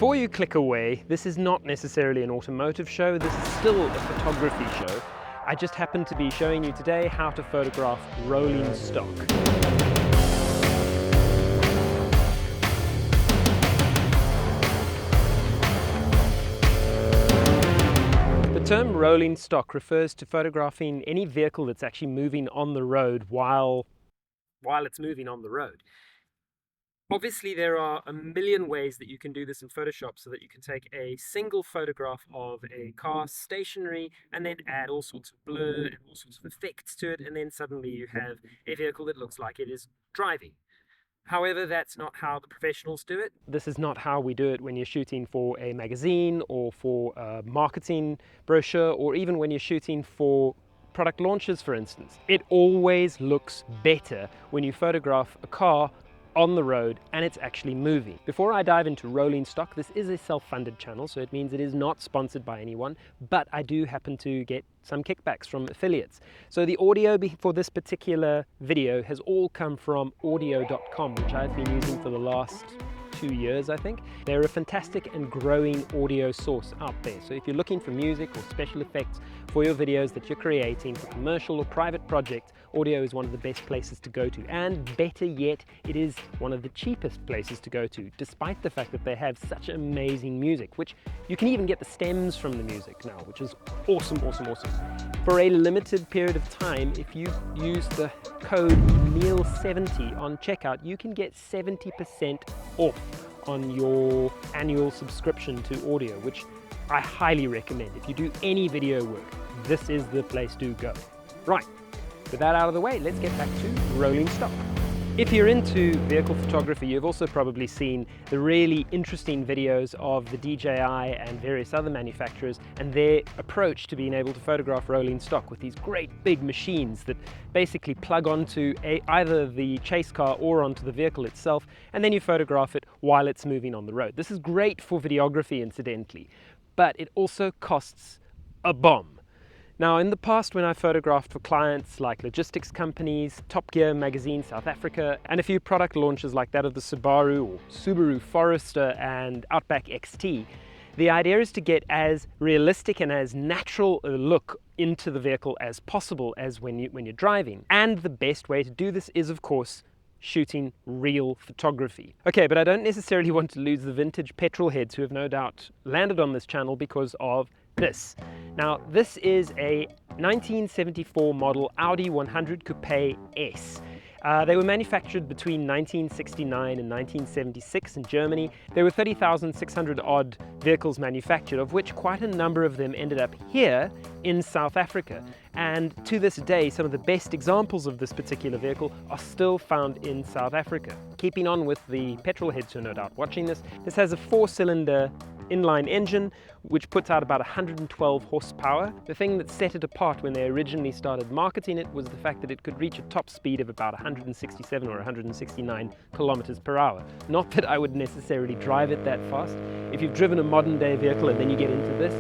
Before you click away, this is not necessarily an automotive show, this is still a photography show. I just happen to be showing you today how to photograph rolling stock. The term rolling stock refers to photographing any vehicle that's actually moving on the road while it's moving on the road. Obviously, there are a million ways that you can do this in Photoshop so that you can take a single photograph of a car stationary and then add all sorts of blur and all sorts of effects to it, and then suddenly you have a vehicle that looks like it is driving. However, that's not how the professionals do it. This is not how we do it when you're shooting for a magazine or for a marketing brochure, or even when you're shooting for product launches, for instance. It always looks better when you photograph a car on the road and it's actually moving. Before I dive into rolling stock, this is a self-funded channel, so it means it is not sponsored by anyone, but I do happen to get some kickbacks from affiliates. So the audio for this particular video has all come from audio.com, which I've been using for the last 2 years, I think. They're a fantastic and growing audio source out there. So if you're looking for music or special effects for your videos that you're creating for commercial or private projects, audio is one of the best places to go to. And better yet, it is one of the cheapest places to go to, despite the fact that they have such amazing music, which you can even get the stems from the music now, which is awesome, awesome, awesome. For a limited period of time, if you use the code EMIL70 on checkout, you can get 70% off on your annual subscription to audio, which I highly recommend. If you do any video work, this is the place to go. Right, with that out of the way, let's get back to rolling stock. If you're into vehicle photography, you've also probably seen the really interesting videos of the DJI and various other manufacturers and their approach to being able to photograph rolling stock with these great big machines that basically plug onto either the chase car or onto the vehicle itself, and then you photograph it while it's moving on the road. This is great for videography, incidentally, but it also costs a bomb. Now, in the past, when I photographed for clients like logistics companies, Top Gear magazine South Africa, and a few product launches like that of the Subaru Forester and Outback XT, the idea is to get as realistic and as natural a look into the vehicle as possible as when you're driving. And the best way to do this is, of course, shooting real photography. Okay, but I don't necessarily want to lose the vintage petrol heads who have no doubt landed on this channel because of this. Now, this is a 1974 model Audi 100 Coupe S. They were manufactured between 1969 and 1976 in Germany. There were 30,600 odd vehicles manufactured, of which quite a number of them ended up here in South Africa. And to this day, some of the best examples of this particular vehicle are still found in South Africa. Keeping on with the petrol heads who are no doubt watching this, this has a 4-cylinder inline engine which puts out about 112 horsepower. The thing that set it apart when they originally started marketing it was the fact that it could reach a top speed of about 167 or 169 kilometers per hour. Not that I would necessarily drive it that fast. If you've driven a modern day vehicle and then you get into this,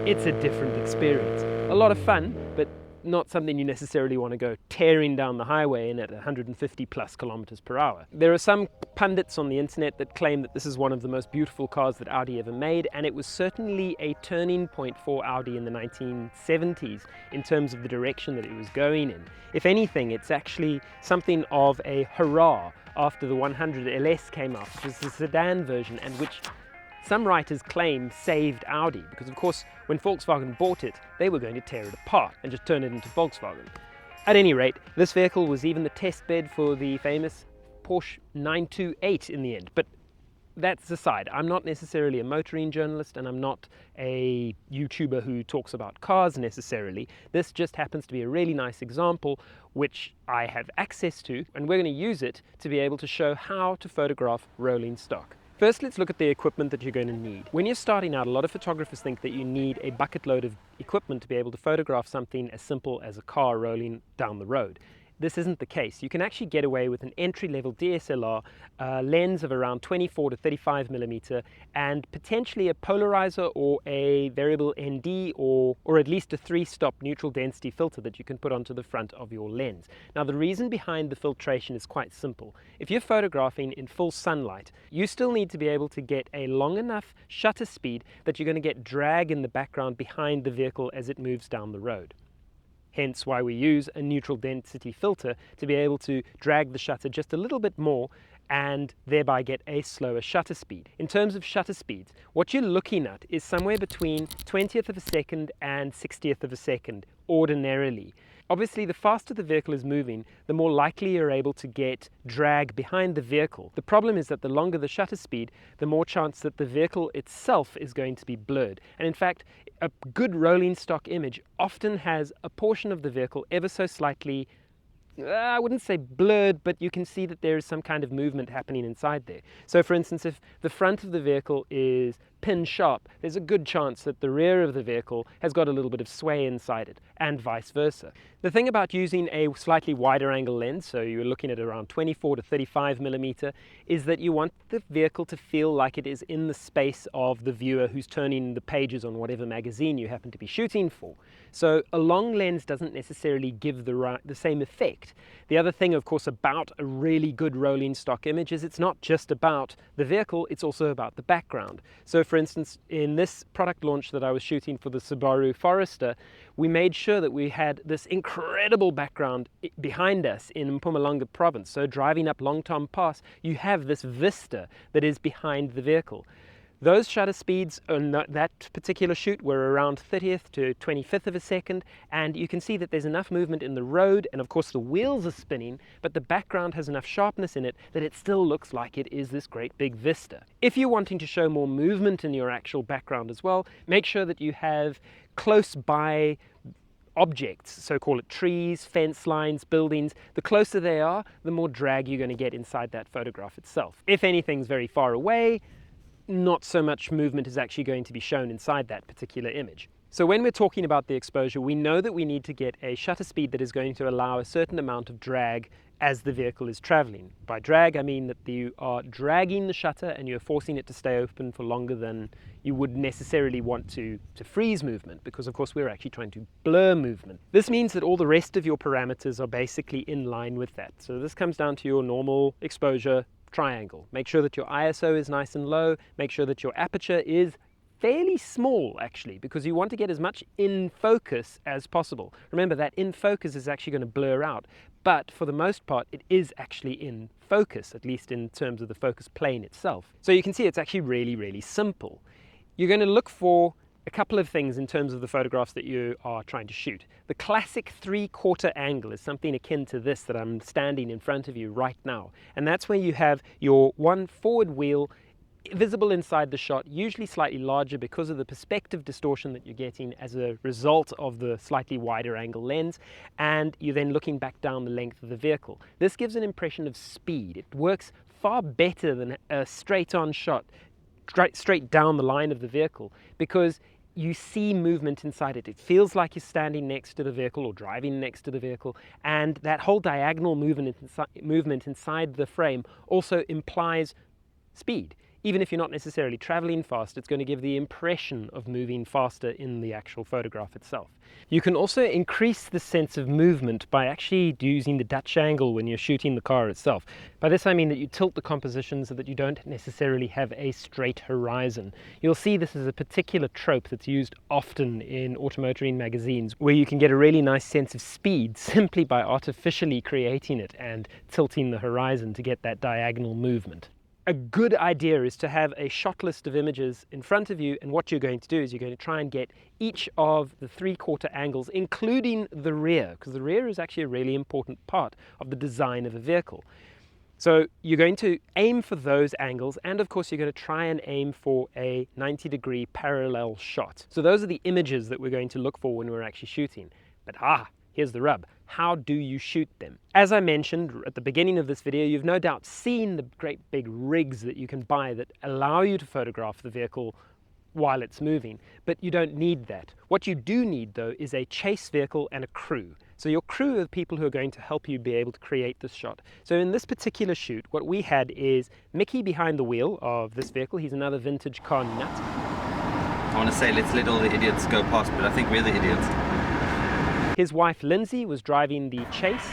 it's a different experience. A lot of fun, but not something you necessarily want to go tearing down the highway in at 150 plus kilometers per hour. There are some pundits on the internet that claim that this is one of the most beautiful cars that Audi ever made, and it was certainly a turning point for Audi in the 1970s in terms of the direction that it was going in. If anything, it's actually something of a hurrah after the 100 LS came out, which was the sedan version, and which some writers claim saved Audi, because of course when Volkswagen bought it, they were going to tear it apart and just turn it into Volkswagen. At any rate, this vehicle was even the test bed for the famous Porsche 928 in the end. But that's aside. I'm not necessarily a motoring journalist, and I'm not a YouTuber who talks about cars necessarily. This just happens to be a really nice example which I have access to, and we're going to use it to be able to show how to photograph rolling stock. First, let's look at the equipment that you're going to need. When you're starting out, a lot of photographers think that you need a bucket load of equipment to be able to photograph something as simple as a car rolling down the road. this isn't the case. You can actually get away with an entry-level DSLR lens of around 24 to 35 millimeter and potentially a polarizer or a variable ND or at least a 3-stop neutral density filter that you can put onto the front of your lens. Now, the reason behind the filtration is quite simple. If you're photographing in full sunlight, you still need to be able to get a long enough shutter speed that you're going to get drag in the background behind the vehicle as it moves down the road. Hence why we use a neutral density filter to be able to drag the shutter just a little bit more and thereby get a slower shutter speed. In terms of shutter speeds, what you're looking at is somewhere between 20th of a second and 60th of a second ordinarily. Obviously, the faster the vehicle is moving, the more likely you're able to get drag behind the vehicle. The problem is that the longer the shutter speed, the more chance that the vehicle itself is going to be blurred. And in fact, a good rolling stock image often has a portion of the vehicle ever so slightly, I wouldn't say blurred, but you can see that there is some kind of movement happening inside there. So for instance, if the front of the vehicle is pin sharp, there's a good chance that the rear of the vehicle has got a little bit of sway inside it, and vice versa. The thing about using a slightly wider angle lens, so you're looking at around 24 to 35 millimeter, is that you want the vehicle to feel like it is in the space of the viewer who's turning the pages on whatever magazine you happen to be shooting for. So a long lens doesn't necessarily give the same effect. The other thing, of course, about a really good rolling stock image is it's not just about the vehicle, it's also about the background. So for instance, in this product launch that I was shooting for the Subaru Forester, we made sure that we had this incredible background behind us in Mpumalanga province. So driving up Long Tom Pass, you have this vista that is behind the vehicle. Those shutter speeds on that particular shoot were around 30th to 25th of a second, and you can see that there's enough movement in the road, and of course the wheels are spinning, but the background has enough sharpness in it that it still looks like it is this great big vista. If you're wanting to show more movement in your actual background as well, make sure that you have close by objects, so call it trees, fence lines, buildings. The closer they are, the more drag you're going to get inside that photograph itself. If anything's very far away, not so much movement is actually going to be shown inside that particular image. So when we're talking about the exposure, we know that we need to get a shutter speed that is going to allow a certain amount of drag as the vehicle is traveling. By drag, I mean that you are dragging the shutter and you're forcing it to stay open for longer than you would necessarily want to freeze movement, because of course we're actually trying to blur movement. This means that all the rest of your parameters are basically in line with that. So this comes down to your normal exposure triangle. Make sure that your ISO is nice and low. Make sure that your aperture is fairly small, actually, because you want to get as much in focus as possible. Remember that in focus is actually going to blur out, but for the most part it is actually in focus, at least in terms of the focus plane itself. So you can see it's actually really simple. You're going to look for a couple of things in terms of the photographs that you are trying to shoot. The classic 3/4 angle is something akin to this that I'm standing in front of you right now, and that's where you have your one forward wheel visible inside the shot, usually slightly larger because of the perspective distortion that you're getting as a result of the slightly wider angle lens, and you're then looking back down the length of the vehicle. This gives an impression of speed. It works far better than a straight-on shot, straight down the line of the vehicle, because you see movement inside it. It feels like you're standing next to the vehicle or driving next to the vehicle, and that whole diagonal movement inside the frame also implies speed. Even if you're not necessarily traveling fast, it's going to give the impression of moving faster in the actual photograph itself. You can also increase the sense of movement by actually using the Dutch angle when you're shooting the car itself. By this I mean that you tilt the composition so that you don't necessarily have a straight horizon. You'll see this is a particular trope that's used often in automotoring magazines, where you can get a really nice sense of speed simply by artificially creating it and tilting the horizon to get that diagonal movement. A good idea is to have a shot list of images in front of you, and what you're going to do is you're going to try and get each of the 3/4 angles, including the rear, because the rear is actually a really important part of the design of a vehicle. So you're going to aim for those angles, and of course you're going to try and aim for a 90-degree parallel shot. So those are the images that we're going to look for when we're actually shooting. But here's the rub. How do you shoot them? As I mentioned at the beginning of this video, you've no doubt seen the great big rigs that you can buy that allow you to photograph the vehicle while it's moving, but you don't need that. What you do need, though, is a chase vehicle and a crew. So your crew are the people who are going to help you be able to create this shot. So in this particular shoot, what we had is Mickey behind the wheel of this vehicle. He's another vintage car nut. I want to say let's let all the idiots go past, but I think we're the idiots. His wife Lyndsey was driving the Chase.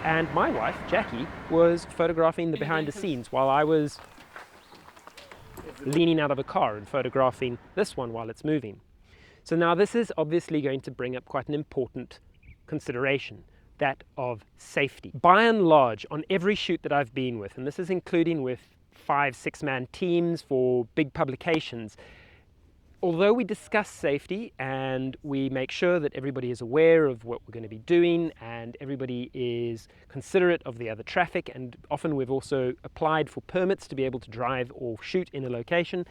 And my wife, Jackie, was photographing the behind the scenes while I was leaning out of a car and photographing this one while it's moving. So now this is obviously going to bring up quite an important consideration, that of safety. By and large, on every shoot that I've been with, and this is including with 5-6-man teams for big publications, although we discuss safety and we make sure that everybody is aware of what we're going to be doing and everybody is considerate of the other traffic, and often we've also applied for permits to be able to drive or shoot in a location,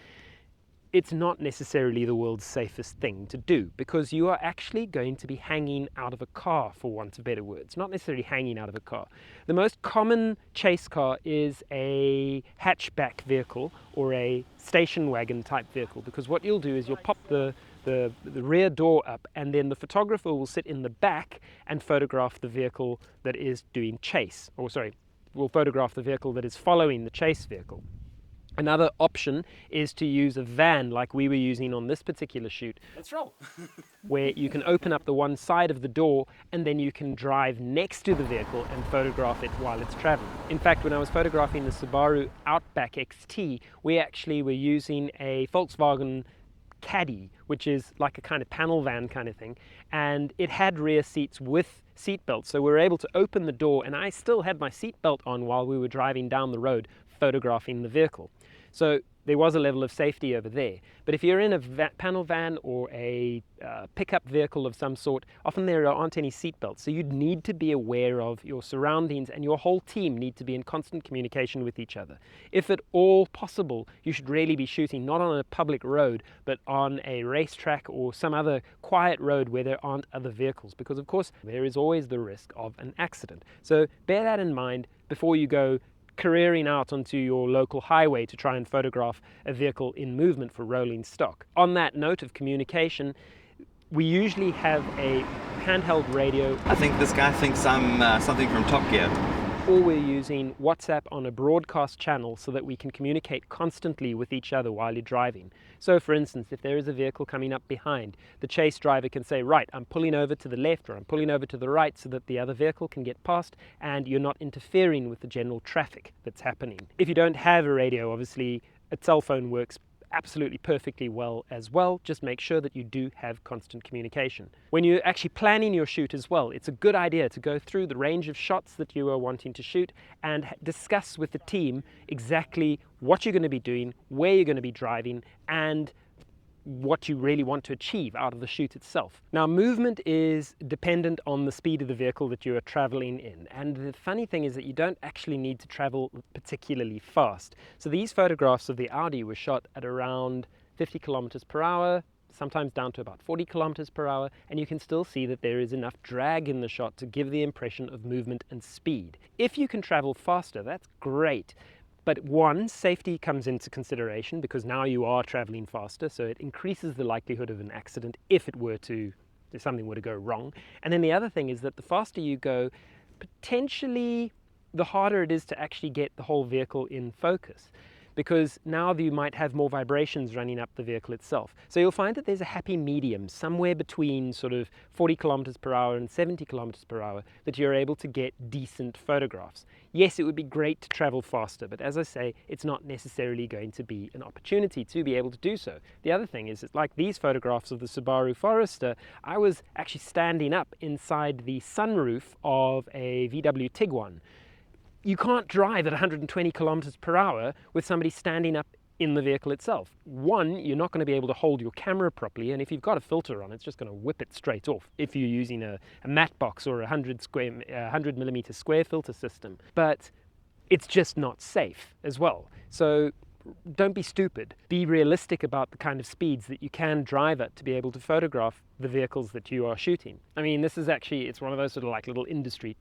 it's not necessarily the world's safest thing to do, because you are actually going to be hanging out of a car, for want of better words. Not necessarily hanging out of a car. The most common chase car is a hatchback vehicle or a station wagon type vehicle, because what you'll do is you'll pop the rear door up, and then the photographer will sit in the back and photograph the vehicle that is doing chase, or sorry, will photograph the vehicle that is following the chase vehicle. Another option is to use a van like we were using on this particular shoot. Let's roll. Where you can open up the one side of the door and then you can drive next to the vehicle and photograph it while it's traveling. In fact, when I was photographing the Subaru Outback XT, we actually were using a Volkswagen Caddy, which is like a kind of panel van kind of thing, and it had rear seats with seat belts, so we were able to open the door and I still had my seat belt on while we were driving down the road photographing the vehicle. So there was a level of safety over there. But if you're in a panel van or a pickup vehicle of some sort, often there aren't any seat belts. So you'd need to be aware of your surroundings, and your whole team need to be in constant communication with each other. If at all possible, you should really be shooting not on a public road, but on a racetrack or some other quiet road where there aren't other vehicles, because of course there is always the risk of an accident. So bear that in mind before you go careering out onto your local highway to try and photograph a vehicle in movement for rolling stock. On that note of communication, we usually have a handheld radio. I think this guy thinks I'm something from Top Gear. Or we're using WhatsApp on a broadcast channel so that we can communicate constantly with each other while you're driving. So for instance, if there is a vehicle coming up behind, the chase driver can say, right, I'm pulling over to the left or I'm pulling over to the right so that the other vehicle can get past and you're not interfering with the general traffic that's happening. If you don't have a radio, obviously a cell phone works absolutely perfectly well as well. Just make sure that you do have constant communication. When you're actually planning your shoot as well, it's a good idea to go through the range of shots that you are wanting to shoot and discuss with the team exactly what you're going to be doing, where you're going to be driving, and what you really want to achieve out of the shoot itself. Now, movement is dependent on the speed of the vehicle that you are traveling in, and the funny thing is that you don't actually need to travel particularly fast. So these photographs of the Audi were shot at around 50 kilometers per hour, sometimes down to about 40 kilometers per hour, and you can still see that there is enough drag in the shot to give the impression of movement and speed. If you can travel faster, that's great. But one, safety comes into consideration because now you are traveling faster, so it increases the likelihood of an accident if something were to go wrong. And then the other thing is that the faster you go, potentially the harder it is to actually get the whole vehicle in focus, because now you might have more vibrations running up the vehicle itself. So you'll find that there's a happy medium somewhere between sort of 40 kilometers per hour and 70 kilometers per hour that you're able to get decent photographs. Yes, it would be great to travel faster, but as I say, it's not necessarily going to be an opportunity to be able to do so. The other thing is, it's like these photographs of the Subaru Forester, I was actually standing up inside the sunroof of a VW Tiguan. You can't drive at 120 kilometers per hour with somebody standing up in the vehicle itself. One, you're not going to be able to hold your camera properly, and if you've got a filter on, it's just going to whip it straight off if you're using a matte box or a 100 millimeter square filter system. But it's just not safe as well. So don't be stupid. Be realistic about the kind of speeds that you can drive at to be able to photograph the vehicles that you are shooting. I mean, this is actually, it's one of those sort of like little industry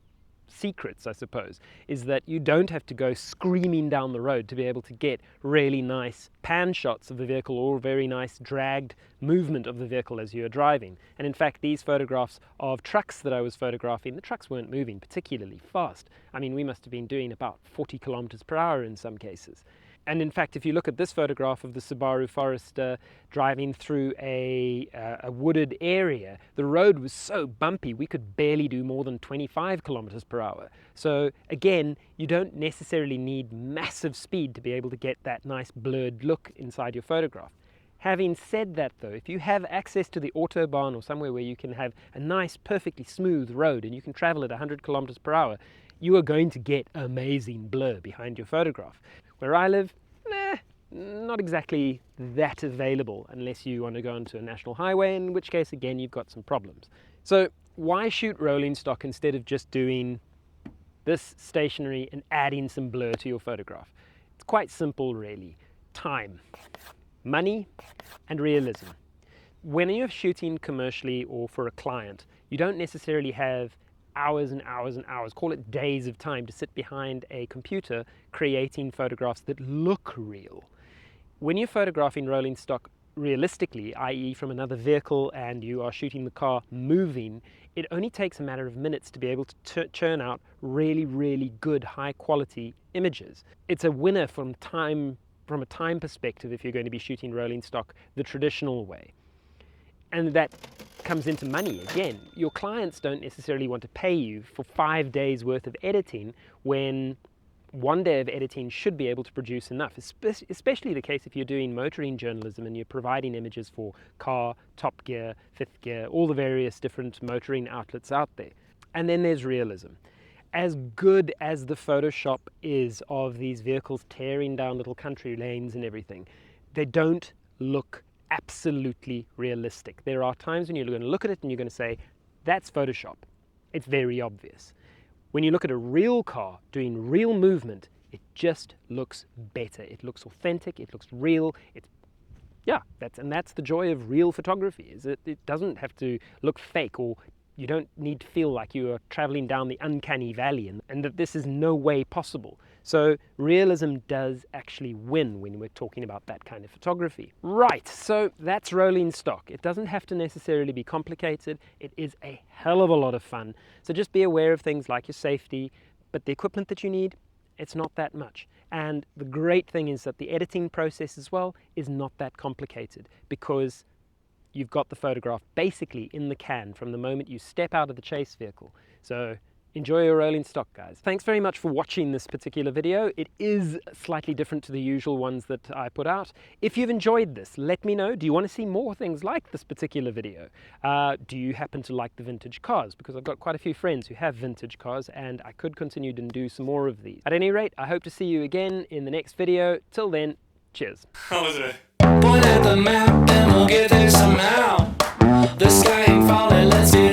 secrets, I suppose, is that you don't have to go screaming down the road to be able to get really nice pan shots of the vehicle or very nice dragged movement of the vehicle as you're driving. And in fact, these photographs of trucks that I was photographing, the trucks weren't moving particularly fast. I mean, we must have been doing about 40 kilometers per hour in some cases. And in fact, if you look at this photograph of the Subaru Forester driving through a wooded area, the road was so bumpy we could barely do more than 25 kilometers per hour. So again, you don't necessarily need massive speed to be able to get that nice blurred look inside your photograph. Having said that though, if you have access to the Autobahn or somewhere where you can have a nice, perfectly smooth road and you can travel at 100 kilometers per hour, you are going to get amazing blur behind your photograph. Where I live, not exactly that available unless you want to go onto a national highway, in which case, again, you've got some problems. So why shoot rolling stock instead of just doing this stationary and adding some blur to your photograph? It's quite simple, really. Time, money, and realism. When you're shooting commercially or for a client, you don't necessarily have hours and hours and hours, call it days of time, to sit behind a computer creating photographs that look real. When you're photographing rolling stock realistically, i.e. from another vehicle, and you are shooting the car moving, it only takes a matter of minutes to be able to churn out really, really good, high quality images. It's a winner from a time perspective if you're going to be shooting rolling stock the traditional way. And that comes into money again. Your clients don't necessarily want to pay you for 5 days worth of editing when 1 day of editing should be able to produce enough, especially the case if you're doing motoring journalism and you're providing images for car, Top Gear, Fifth Gear, all the various different motoring outlets out there. And then there's realism. As good as the Photoshop is of these vehicles tearing down little country lanes and everything, they don't look absolutely realistic. There are times when you're going to look at it and you're going to say, that's Photoshop. It's very obvious. When you look at a real car doing real movement, it just looks better. It looks authentic, it looks real. That's the joy of real photography, is that it doesn't have to look fake, or you don't need to feel like you are traveling down the uncanny valley and that this is no way possible. So realism does actually win when we're talking about that kind of photography. Right, so that's rolling stock. It doesn't have to necessarily be complicated. It is a hell of a lot of fun. So just be aware of things like your safety, but the equipment that you need, it's not that much. And the great thing is that the editing process as well is not that complicated, because you've got the photograph basically in the can from the moment you step out of the chase vehicle. So enjoy your rolling stock, guys. Thanks very much for watching this particular video. It is slightly different to the usual ones that I put out. If you've enjoyed this, let me know. Do you want to see more things like this particular video? Do you happen to like the vintage cars? Because I've got quite a few friends who have vintage cars, and I could continue to do some more of these. At any rate, I hope to see you again in the next video. Till then, cheers. How was it? Point at the map and we'll get there somehow. The sky ain't falling, let's get